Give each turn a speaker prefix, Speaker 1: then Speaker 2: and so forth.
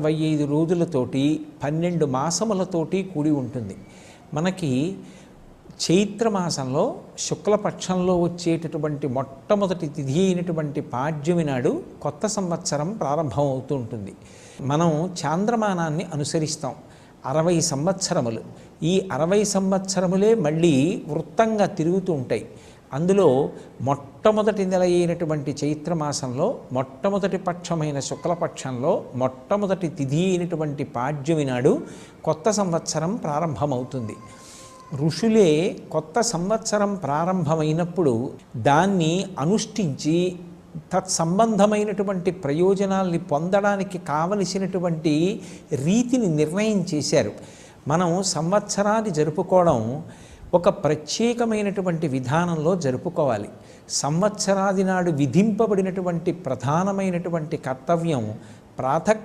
Speaker 1: 25 రోజులతోటి 12 మాసములతోటి కూడి ఉంటుంది. మనకి చైత్రమాసంలో శుక్లపక్షంలో వచ్చేటటువంటి మొట్టమొదటి తిథి అయినటువంటి పాడ్యమి నాడు కొత్త సంవత్సరం ప్రారంభం అవుతూ ఉంటుంది. మనం చాంద్రమానాన్ని అనుసరిస్తాం 60 సంవత్సరములు. ఈ 60 సంవత్సరములే మళ్ళీ వృత్తంగా తిరుగుతూ ఉంటాయి. అందులో మొట్టమొదటి నెల అయినటువంటి చైత్రమాసంలో మొట్టమొదటి పక్షమైన శుక్లపక్షంలో మొట్టమొదటి తిథి అయినటువంటి పాడ్యమి నాడు కొత్త సంవత్సరం ప్రారంభమవుతుంది. ఋషులే కొత్త సంవత్సరం ప్రారంభమైనప్పుడు దాన్ని అనుష్ఠించి తత్సంబంధమైనటువంటి ప్రయోజనాల్ని పొందడానికి కావలసినటువంటి రీతిని నిర్ణయం చేశారు. మనం సంవత్సరాన్ని జరుపుకోవడం ఒక ప్రత్యేకమైనటువంటి విధానంలో జరుపుకోవాలి. సంవత్సరాది నాడు విధింపబడినటువంటి ప్రధానమైనటువంటి కర్తవ్యం ప్రాతః